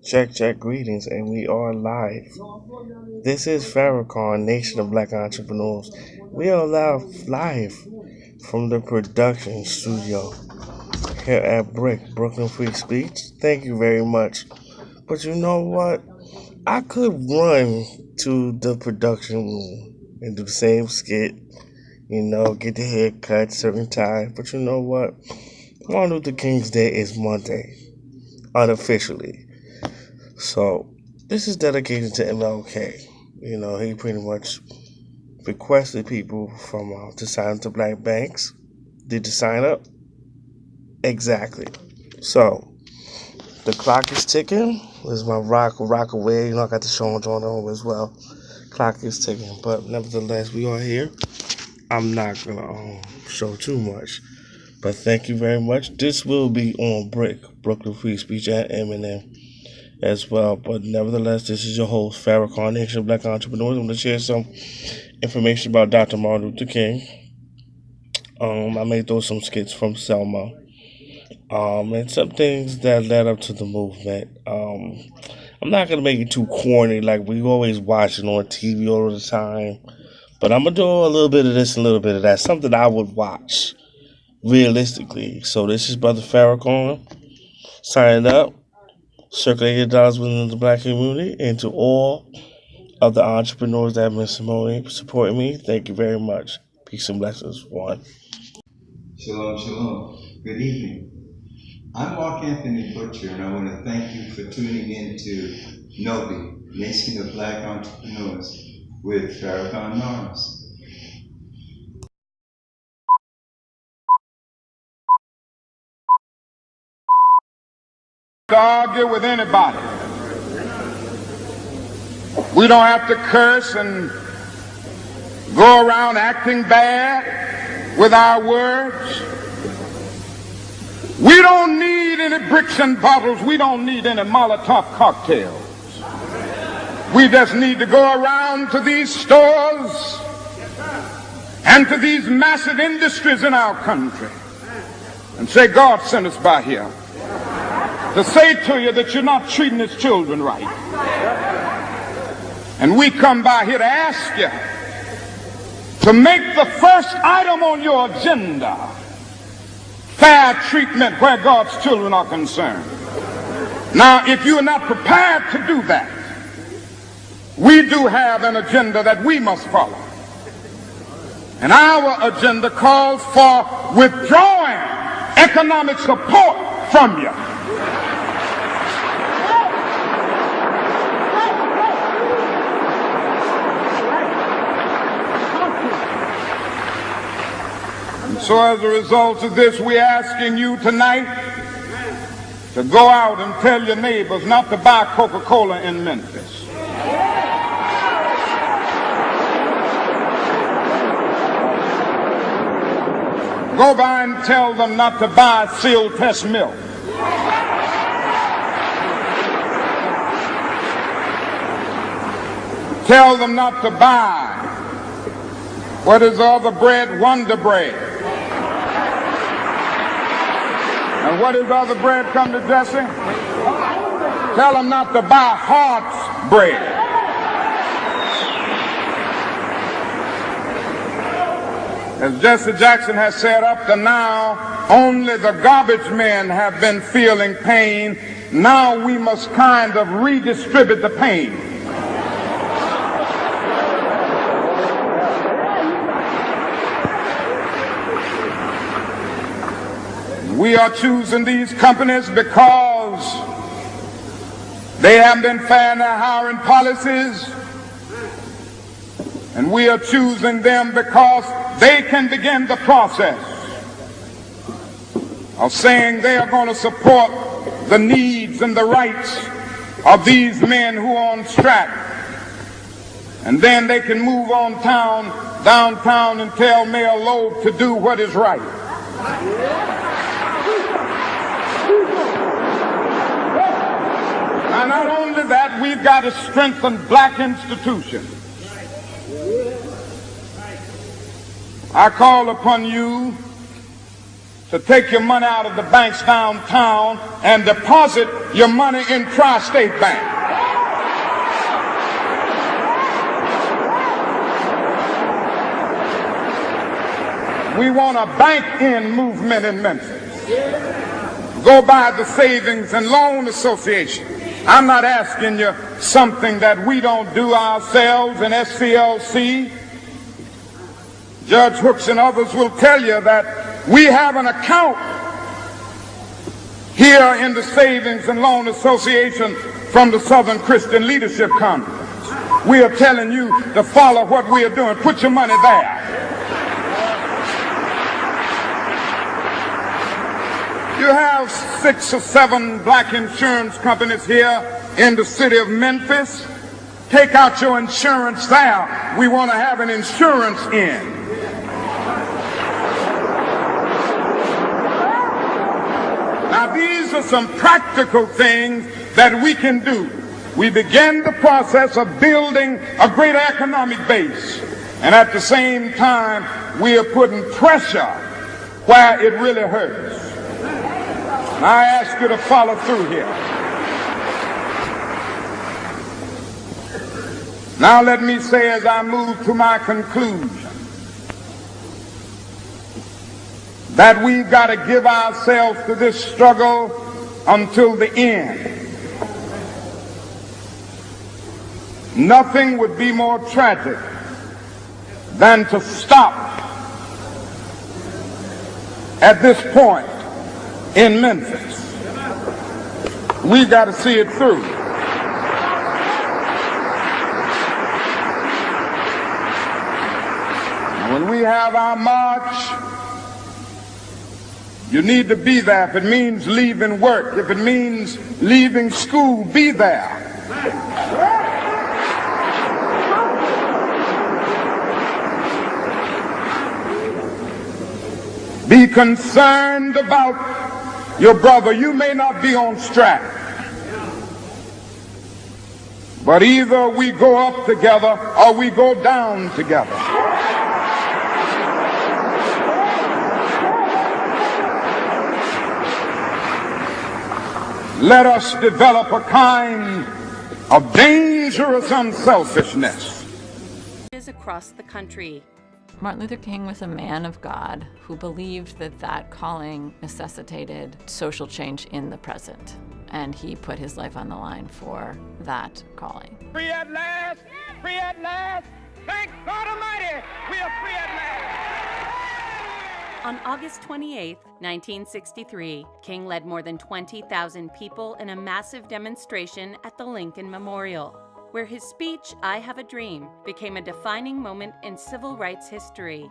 Check, check, greetings, and we are live. This is Farakhan, Nation of Black Entrepreneurs. We are live from the production studio here at Brooklyn Free Speech. Thank you very much. But you know what? I could run to the production room and do the same skit, get the haircut certain time. But you know what? Martin Luther King's Day is Monday, unofficially. So this is dedicated to MLK. He pretty much requested people from to sign up to black banks. Did you sign up? Exactly. So the clock is ticking. This is my rock away. I got the show on as well. Clock is ticking, but nevertheless, we are here. I'm not gonna show too much, but thank you very much. This will be on Brooklyn Free Speech and Eminem as well. But nevertheless, this is your host, Farakhan, Nation of Black Entrepreneurs. I'm going to share some information about Dr. Martin Luther King. I may throw some skits from Selma. And some things that led up to the movement. I'm not going to make it too corny like we always watching on TV all the time. But I'm going to do a little bit of this and a little bit of that. Something I would watch realistically. So this is Brother Farakhan. Sign up. Circulate your dollars within the black community, and to all of the entrepreneurs that have been supporting me, thank you very much. Peace and blessings. One. Shalom, shalom. Good evening. I'm Mark Anthony Butcher, and I want to thank you for tuning in to Nobe, Nation of Black Entrepreneurs, with Farakhan Norris. To argue with anybody. We don't have to curse and go around acting bad with our words. We don't need any bricks and bottles. We don't need any Molotov cocktails. We just need to go around to these stores and to these massive industries in our country and say, God sent us by here to say to you that you're not treating his children right. And we come by here to ask you to make the first item on your agenda fair treatment where God's children are concerned. Now, if you are not prepared to do that, we do have an agenda that we must follow. And our agenda calls for withdrawing economic support from you. So as a result of this, we're asking you tonight to go out and tell your neighbors not to buy Coca-Cola in Memphis. Go by and tell them not to buy sealed test milk. Tell them not to buy what is the other bread, Wonder Bread. And what is the other bread come to Jesse? Tell them not to buy Hart's bread. As Jesse Jackson has said, up to now, only the garbage men have been feeling pain. Now we must kind of redistribute the pain. We are choosing these companies because they have been fair in their hiring policies, and we are choosing them because they can begin the process of saying they are going to support the needs and the rights of these men who are on strike. And then they can move on downtown and tell Mayor Loeb to do what is right. And not only that, we've got to strengthen black institutions. I call upon you to take your money out of the banks downtown and deposit your money in Tri-State Bank. We want a bank-in movement in Memphis. Go by the Savings and Loan Association. I'm not asking you something that we don't do ourselves in SCLC. Judge Hooks and others will tell you that we have an account here in the Savings and Loan Association from the Southern Christian Leadership Conference. We are telling you to follow what we are doing. Put your money there. You have 6 or 7 black insurance companies here in the city of Memphis. Take out your insurance there. We want to have an insurance in. Now, these are some practical things that we can do. We begin the process of building a greater economic base. And at the same time, we are putting pressure where it really hurts. And I ask you to follow through here. Now let me say as I move to my conclusion that we've got to give ourselves to this struggle until the end. Nothing would be more tragic than to stop at this point in Memphis. We got to see it through. When we have our march, you need to be there. If it means leaving work, if it means leaving school, be there. Be concerned about your brother. You may not be on strike, but either we go up together or we go down together. Let us develop a kind of dangerous unselfishness. Across the country. Martin Luther King was a man of God who believed that that calling necessitated social change in the present. And he put his life on the line for that calling. Free at last! Free at last! Thank God Almighty! We are free at last! On August 28, 1963, King led more than 20,000 people in a massive demonstration at the Lincoln Memorial, where his speech, "I Have a Dream," became a defining moment in civil rights history.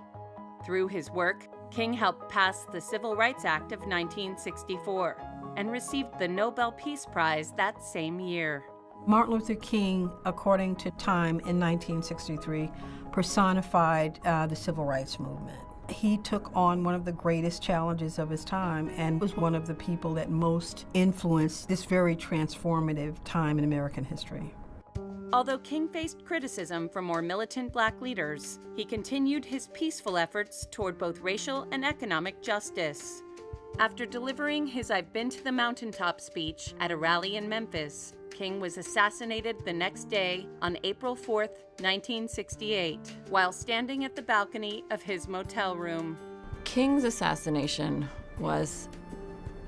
Through his work, King helped pass the Civil Rights Act of 1964 and received the Nobel Peace Prize that same year. Martin Luther King, according to Time in 1963, personified the civil rights movement. He took on one of the greatest challenges of his time and was one of the people that most influenced this very transformative time in American history. Although King faced criticism from more militant black leaders, he continued his peaceful efforts toward both racial and economic justice. After delivering his "I've Been to the Mountaintop" speech at a rally in Memphis, King was assassinated the next day on April 4, 1968, while standing at the balcony of his motel room. King's assassination was,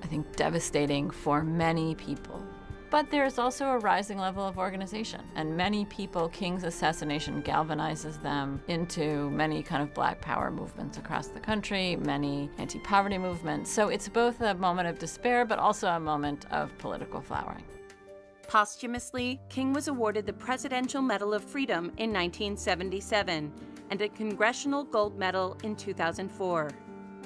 I think, devastating for many people. But there's also a rising level of organization, and many people, King's assassination galvanizes them into many kind of black power movements across the country, many anti-poverty movements. So it's both a moment of despair, but also a moment of political flowering. Posthumously, King was awarded the Presidential Medal of Freedom in 1977 and a Congressional Gold Medal in 2004.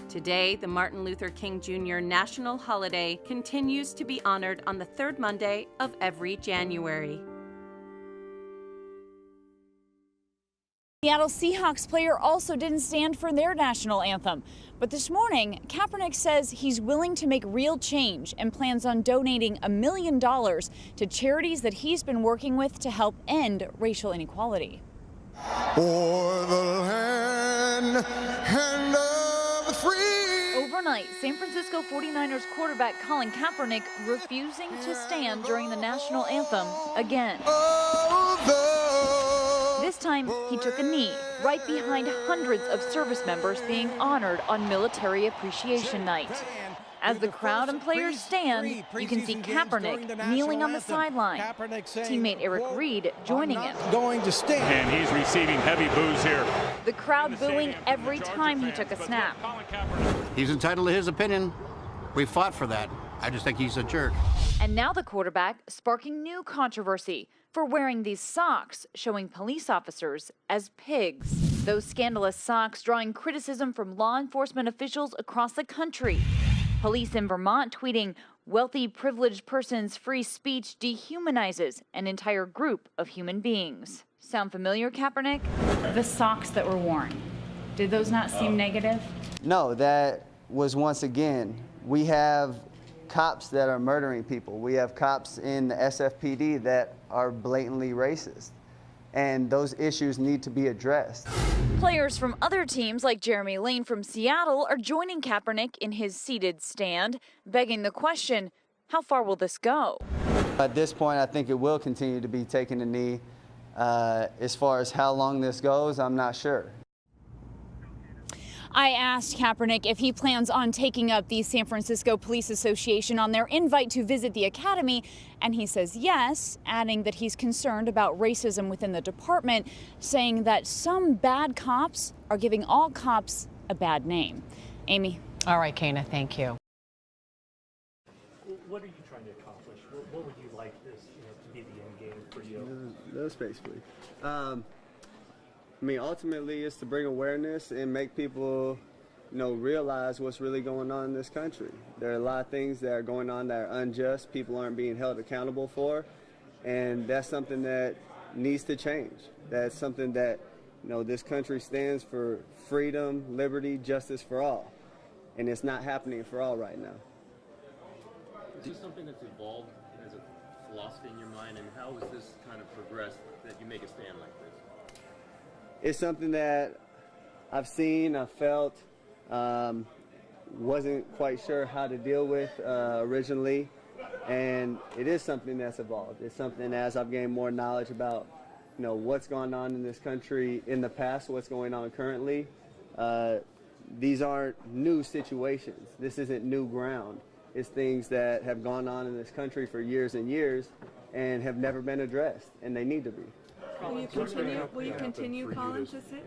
Today, the Martin Luther King Jr. National Holiday continues to be honored on the third Monday of every January. Seattle Seahawks player also didn't stand for their national anthem. But this morning, Kaepernick says he's willing to make real change and plans on donating $1 million to charities that he's been working with to help end racial inequality. For the land and of the free. Overnight, San Francisco 49ers quarterback Colin Kaepernick refusing to stand during the national anthem again. This time, he took a knee right behind hundreds of service members being honored on Military Appreciation Night. As the crowd and players stand, you can see Kaepernick kneeling on the sideline. Teammate Eric Reed joining him. Going to stand. And he's receiving heavy boos here. The crowd booing every time he took a snap. He's entitled to his opinion. We fought for that. I just think he's a jerk. And now the quarterback sparking new controversy for wearing these socks showing police officers as pigs. Those scandalous socks drawing criticism from law enforcement officials across the country. Police in Vermont tweeting, "Wealthy, privileged person's free speech dehumanizes an entire group of human beings." Sound familiar, Kaepernick? The socks that were worn, did those not seem negative? No, that was once again, we have cops that are murdering people. We have cops in the SFPD that are blatantly racist. And those issues need to be addressed. Players from other teams like Jeremy Lane from Seattle are joining Kaepernick in his seated stand, begging the question, how far will this go? At this point, I think it will continue to be taking a knee. As far as how long this goes, I'm not sure. I asked Kaepernick if he plans on taking up the San Francisco Police Association on their invite to visit the academy, and he says yes, adding that he's concerned about racism within the department, saying that some bad cops are giving all cops a bad name. Amy. All right, Kana, thank you. What are you trying to accomplish? What would you like this to be the end game for you? That's basically. I mean, ultimately, it's to bring awareness and make people, realize what's really going on in this country. There are a lot of things that are going on that are unjust, people aren't being held accountable for, and that's something that needs to change. That's something that, this country stands for freedom, liberty, justice for all, and it's not happening for all right now. Is this something that's evolved as a philosophy in your mind, and how has this kind of progressed that you make a stand like this? It's something that I've seen, I've felt, wasn't quite sure how to deal with originally, and it is something that's evolved. It's something as I've gained more knowledge about, what's going on in this country in the past, what's going on currently. These aren't new situations. This isn't new ground. It's things that have gone on in this country for years and years and have never been addressed, and they need to be. Will you continue, Colin, to sit?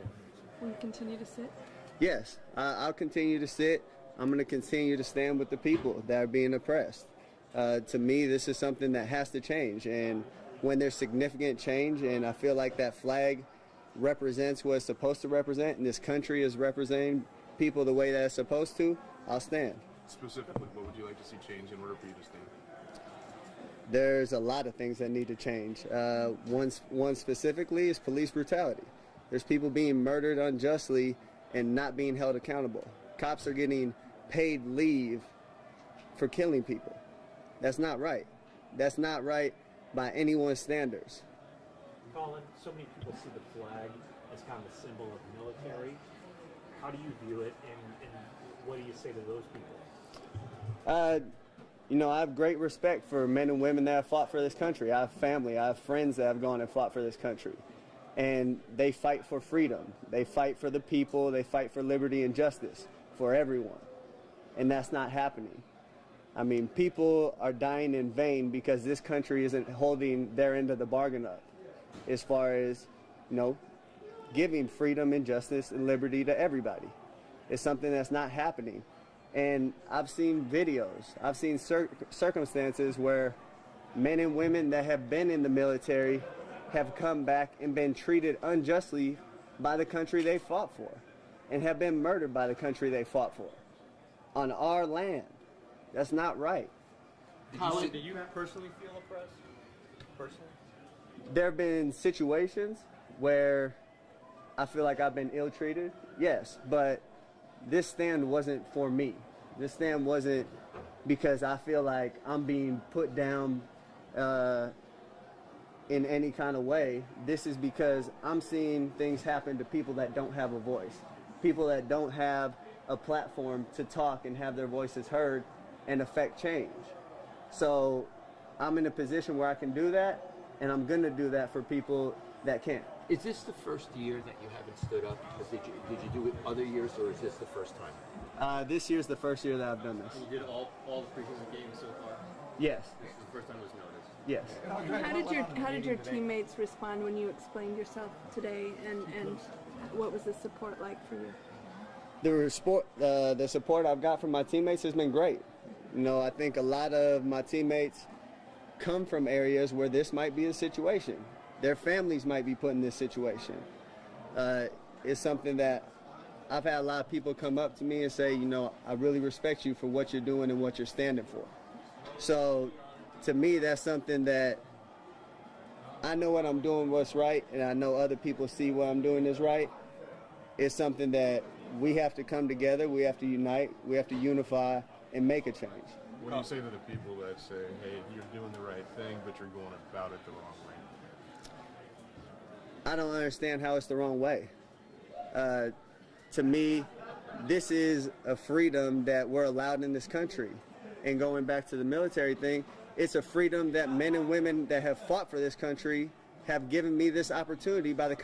Will you continue to sit? Yes, I'll continue to sit. I'm going to continue to stand with the people that are being oppressed. To me, this is something that has to change. And when there's significant change, and I feel like that flag represents what it's supposed to represent, and this country is representing people the way that it's supposed to, I'll stand. Specifically, what would you like to see change in order for you to stand? There's a lot of things that need to change. One specifically is police brutality. There's people being murdered unjustly and not being held accountable. Cops are getting paid leave for killing people. That's not right. That's not right by anyone's standards. Colin, so many people see the flag as kind of a symbol of military. How do you view it, and what do you say to those people? I have great respect for men and women that have fought for this country. I have family, I have friends that have gone and fought for this country. And they fight for freedom. They fight for the people. They fight for liberty and justice for everyone. And that's not happening. I mean, people are dying in vain because this country isn't holding their end of the bargain up as far as, giving freedom and justice and liberty to everybody. It's something that's not happening. And I've seen videos, I've seen circumstances where men and women that have been in the military have come back and been treated unjustly by the country they fought for and have been murdered by the country they fought for on our land. That's not right. Colin, do you personally feel oppressed? Personally? There have been situations where I feel like I've been ill-treated, yes, but this stand wasn't for me. This stand wasn't because I feel like I'm being put down in any kind of way. This is because I'm seeing things happen to people that don't have a voice, people that don't have a platform to talk and have their voices heard and affect change. So I'm in a position where I can do that, and I'm going to do that for people that can't. Is this the first year that you haven't stood up? Did you do it other years, or is this the first time? This year's the first year that I've done this. And you did all the preseason games so far? Yes. This is the first time it was noticed? Yes. How did your teammates respond when you explained yourself today, and what was the support like for you? The support I've got from my teammates has been great. You know, I think a lot of my teammates come from areas where this might be a situation. Their families might be put in this situation. It's something that I've had a lot of people come up to me and say, you know, I really respect you for what you're doing and what you're standing for. So to me, that's something that I know what I'm doing what's right, and I know other people see what I'm doing is right. It's something that we have to come together, we have to unite, we have to unify and make a change. What do you say to the people that say, hey, you're doing the right thing, but you're going about it the wrong way? I don't understand how it's the wrong way. To me, this is a freedom that we're allowed in this country. And going back to the military thing, it's a freedom that men and women that have fought for this country have given me this opportunity by the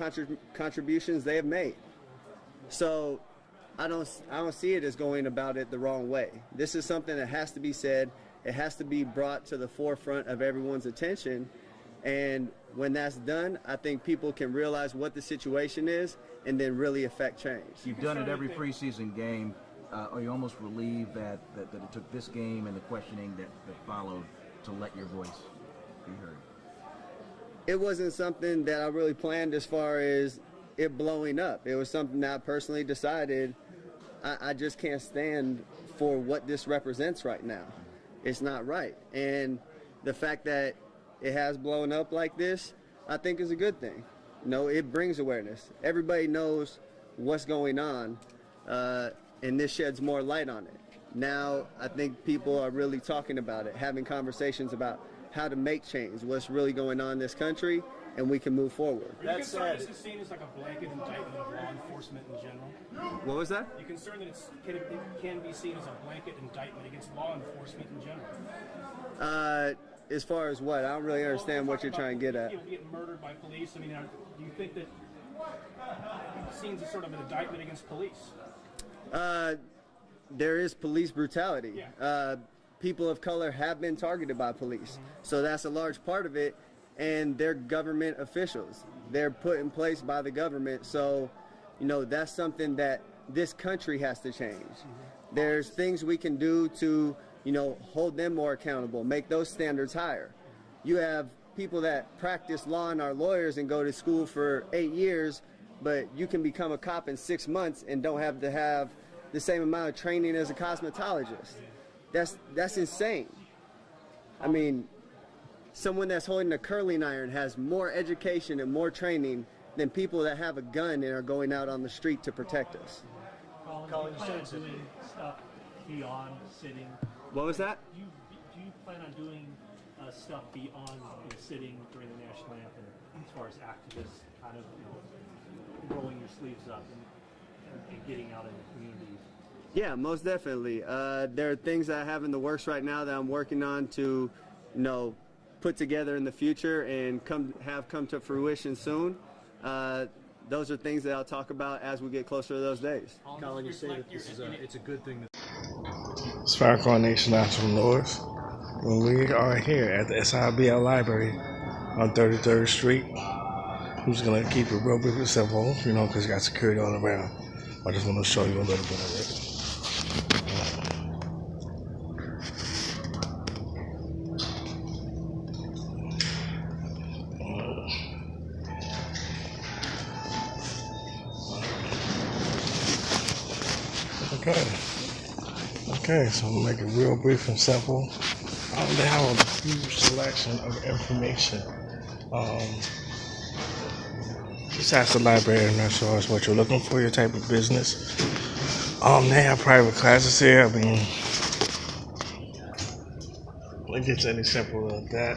contributions they have made. So I don't see it as going about it the wrong way. This is something that has to be said. It has to be brought to the forefront of everyone's attention. And when that's done, I think people can realize what the situation is and then really affect change. You've done it every preseason game. Are you almost relieved that it took this game and the questioning that followed to let your voice be heard? It wasn't something that I really planned as far as it blowing up. It was something that I personally decided I just can't stand for what this represents right now. It's not right. And the fact that it has blown up like this, I think is a good thing. You know, it brings awareness. Everybody knows what's going on, and this sheds more light on it. Now, I think people are really talking about it, having conversations about how to make change, what's really going on in this country, and we can move forward. Are you concerned this is seen as like a blanket indictment of law enforcement in general? What was that? You're concerned that it can be seen as a blanket indictment against law enforcement in general? As far as what? I don't really understand what you're trying to get at. People getting murdered by police. I mean, do you think that it's seen as sort of an indictment against police? There is police brutality. Yeah. People of color have been targeted by police. So that's a large part of it. And they're government officials. They're put in place by the government. So, you know, that's something that this country has to change. There's things we can do to, you know, hold them more accountable, make those standards higher. You have people that practice law and are lawyers and go to school for 8 years, but you can become a cop in 6 months and don't have to have the same amount of training as a cosmetologist. That's insane. I mean, someone that's holding a curling iron has more education and more training than people that have a gun and are going out on the street to protect us. Colin, you plan on doing stuff beyond sitting? What was that? Do you plan on doing stuff beyond sitting during the national anthem, as far as activists kind of rolling your sleeves up and getting out in the communities? Yeah, most definitely. There are things that I have in the works right now that I'm working on to, you know, put together in the future and come to fruition soon. Those are things that I'll talk about as we get closer to those days. Colin, you say that this is it's a good thing. It's Farakhan Nation Entrepreneurs. When we are here at the SIBL Library on 33rd Street, I'm just going to keep it real brief and simple, you know, because you got security all around. I just want to show you a little bit of it. Okay, so I'm gonna make it real brief and simple. They have a huge selection of information. Just ask the librarian as far as what you're looking for, your type of business. They have private classes here. I mean, it gets any simpler than that.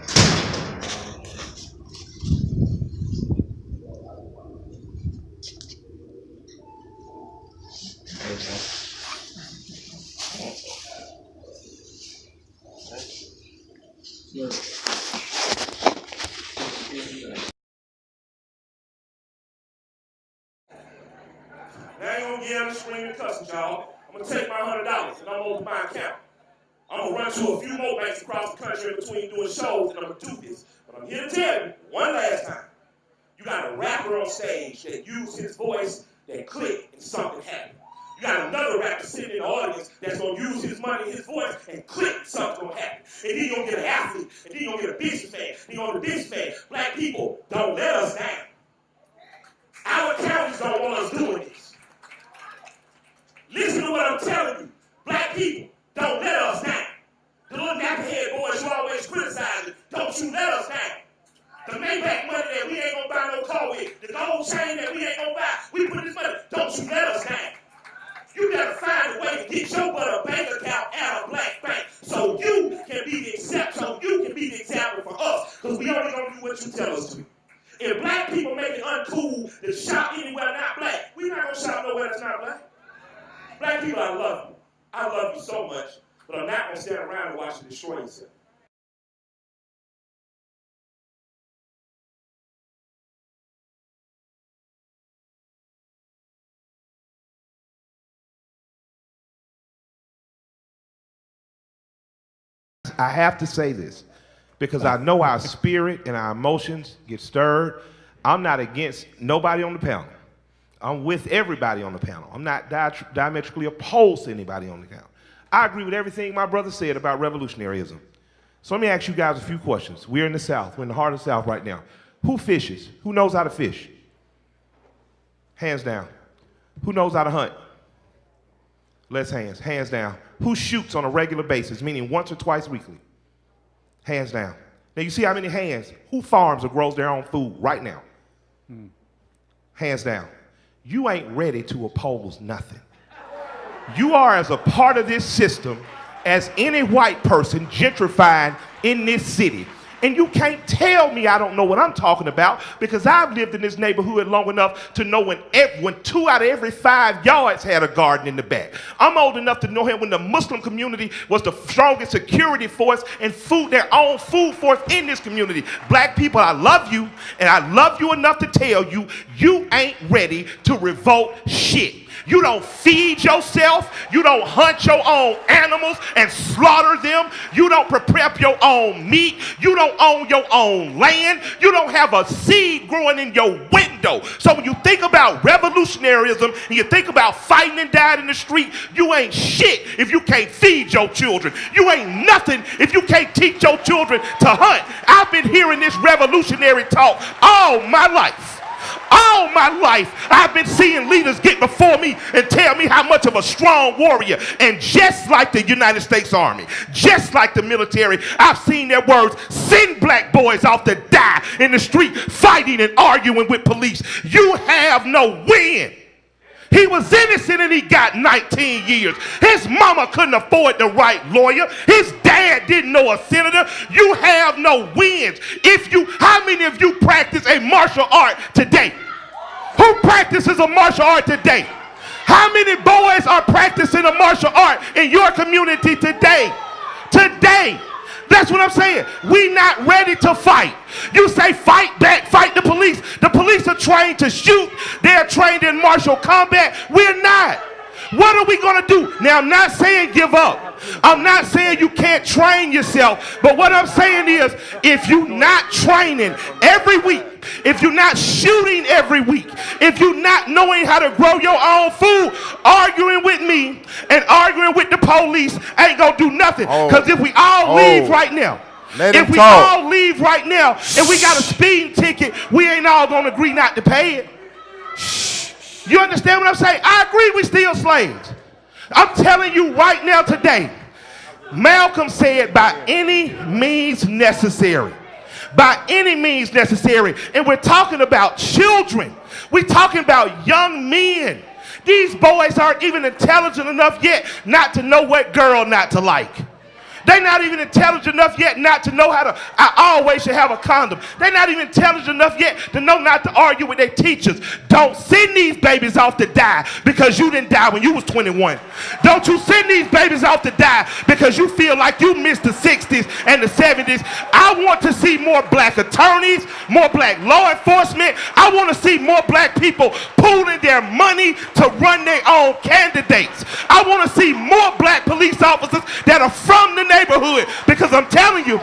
Now I ain't gonna yell and scream and cuss at y'all. I'm gonna take my $100 and I'm gonna open my account. I'm gonna run to a few more banks across the country in between doing shows, and I'm gonna do this. But I'm here to tell you, one last time, you got a rapper on stage that used his voice, that clicked, and something happened. You got another rapper sitting in the audience that's gonna use his money, his voice, and click, something's gonna happen. And then you're gonna get an athlete, and then you're gonna get a businessman, and you're gonna get a businessman. Black people, don't let us down. Our counties don't want us doing this. Listen to what I'm telling you. Black people, don't let us down. The little knucklehead boys you always criticizing, don't you let us down. The Maybach money that we ain't gonna buy no car with, the gold chain that we ain't gonna buy, we put this money, don't you let us down. You gotta find a way to get your butt a bank account at a black bank so you can be the example for us, because we only gonna do what you tell us to. If black people make it uncool to shop anywhere not black, we not gonna shop nowhere that's not black. Black people, I love you. I love you so much, but I'm not gonna stand around and watch you destroy yourself. I have to say this because I know our spirit and our emotions get stirred. I'm not against nobody on the panel. I'm with everybody on the panel. I'm not diametrically opposed to anybody on the panel. I agree with everything my brother said about revolutionaryism. So let me ask you guys a few questions. We're in the South. We're in the heart of the South right now. Who fishes? Who knows how to fish? Hands down. Who knows how to hunt? Less hands. Hands down. Who shoots on a regular basis, meaning once or twice weekly? Hands down. Now you see how many hands? Who farms or grows their own food right now? Hands down. You ain't ready to oppose nothing. You are as a part of this system as any white person gentrifying in this city. And you can't tell me I don't know what I'm talking about, because I've lived in this neighborhood long enough to know when 2 out of every 5 yards had a garden in the back. I'm old enough to know when the Muslim community was the strongest security force and their own food force in this community. Black people, I love you, and I love you enough to tell you, you ain't ready to revolt shit. You don't feed yourself. You don't hunt your own animals and slaughter them. You don't prep your own meat. You don't own your own land. You don't have a seed growing in your window. So when you think about revolutionaryism and you think about fighting and dying in the street, you ain't shit if you can't feed your children. You ain't nothing if you can't teach your children to hunt. I've been hearing this revolutionary talk all my life. All my life, I've been seeing leaders get before me and tell me how much of a strong warrior. And just like the United States Army, just like the military, I've seen their words send black boys off to die in the street fighting and arguing with police. You have no win. He was innocent and he got 19 years. His mama couldn't afford the right lawyer. His dad didn't know a senator. You have no wins. How many of you practice a martial art today? Who practices a martial art today? How many boys are practicing a martial art in your community today? Today. That's what I'm saying. We not ready to fight. You say fight back, fight the police. The police are trained to shoot. They're trained in martial combat. We're not. What are we going to do? Now, I'm not saying give up. I'm not saying you can't train yourself. But what I'm saying is, if you're not training every week, if you're not shooting every week, if you're not knowing how to grow your own food, arguing with me and arguing with the police ain't going to do nothing. Because if we all leave right now, all leave right now and we got a speeding ticket, we ain't all going to agree not to pay it. You understand what I'm saying? I agree we still slaves. I'm telling you right now today, Malcolm said by any means necessary. By any means necessary. And we're talking about children. We're talking about young men. These boys aren't even intelligent enough yet not to know what girl not to like. They're not even intelligent enough yet not to know how to, I always should have a condom. They're not even intelligent enough yet to know not to argue with their teachers. Don't send these babies off to die because you didn't die when you was 21. Don't you send these babies off to die because you feel like you missed the 60s and the 70s. I want to see more black attorneys, more black law enforcement. I want to see more black people pooling their money to run their own candidates. I want to see more black police officers that are from the neighborhood, because I'm telling you,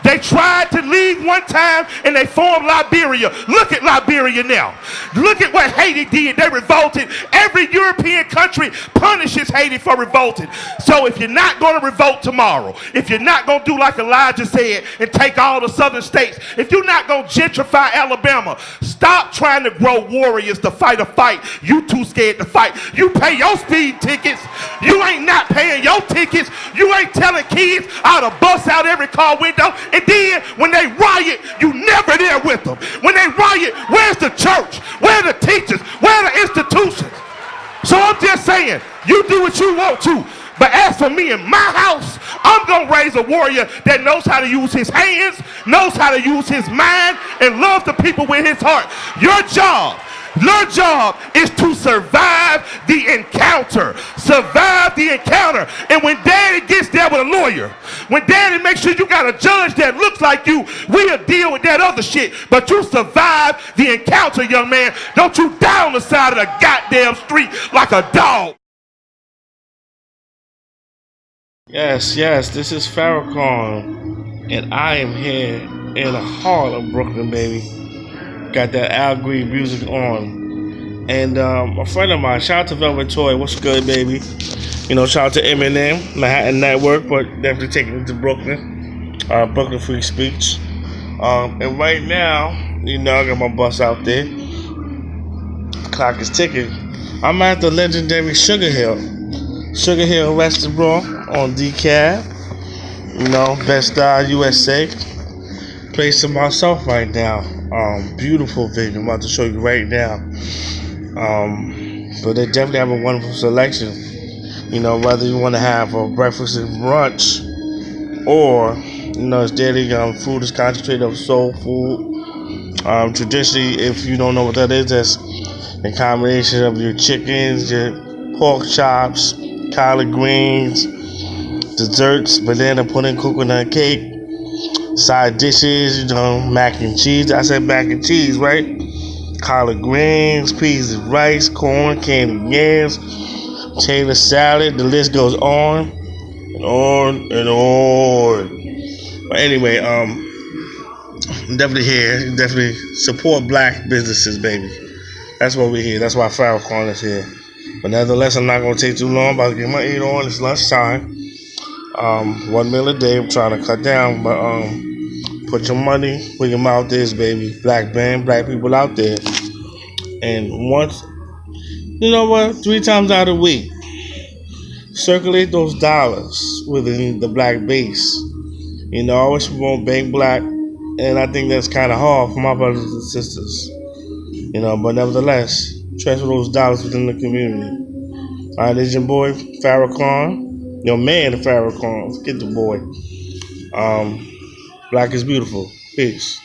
they tried to leave one time and they formed Liberia. Look at Liberia now. Look at what Haiti did. They revolted. Every European country punishes Haiti for revolting. So if you're not going to revolt tomorrow, if you're not going to do like Elijah said and take all the southern states, if you're not going to gentrify Alabama, stop trying to grow warriors to fight a fight you too scared to fight. You pay your speed tickets. You ain't not paying your tickets. You ain't telling kids how to bust out every car window. And then when they riot, you never there with them. When they riot, where's the church? Where are the teachers? Where are the institutions? So I'm just saying, you do what you want to. But as for me and my house, I'm going to raise a warrior that knows how to use his hands, knows how to use his mind, and love the people with his heart. Your job is to survive the encounter. Survive the encounter. And when daddy gets there with a lawyer, when daddy makes sure you got a judge that looks like you, we'll deal with that other shit. But you survive the encounter, young man. Don't you die on the side of the goddamn street like a dog. Yes, this is Farakhan, and I am here in the heart of Brooklyn, baby. Got that Al Green music on. And a friend of mine, shout out to Velvet Toy, what's good, baby? You know, shout out to Eminem, Manhattan Network, but definitely taking it to Brooklyn. Brooklyn Free Speech. And right now, you know, I got my bus out there. Clock is ticking. I'm at the legendary Sugar Hill Restaurant on DeKalb. You know, Best Style USA. Place to myself right now. Beautiful video. I'm about to show you right now. But they definitely have a wonderful selection. You know, whether you want to have a breakfast and brunch, or you know, it's daily food is concentrated of soul food. Traditionally, if you don't know what that is, that's a combination of your chickens, your pork chops, collard greens, desserts, banana pudding, coconut cake, side dishes, you know, mac and cheese. I said mac and cheese, right? Collard greens, peas and rice, corn, candied yams, potato salad. The list goes on and on and on. But anyway, definitely here. Definitely support black businesses, baby. That's what we're here. That's why Farakhan is here. But nevertheless, I'm not going to take too long. I'm about to get my eat on. It's lunchtime. 1 meal a day. I'm trying to cut down. But put your money where your mouth is, baby. Black band, black people out there. And once, you know what? 3 times out of the week, circulate those dollars within the black base. You know, I always promote Bank Black. And I think that's kind of hard for my brothers and sisters. You know, but nevertheless, transfer those dollars within the community. All right, this is your boy, Farakhan. Your man, Farakhan. Forget the boy. Black is beautiful. Peace.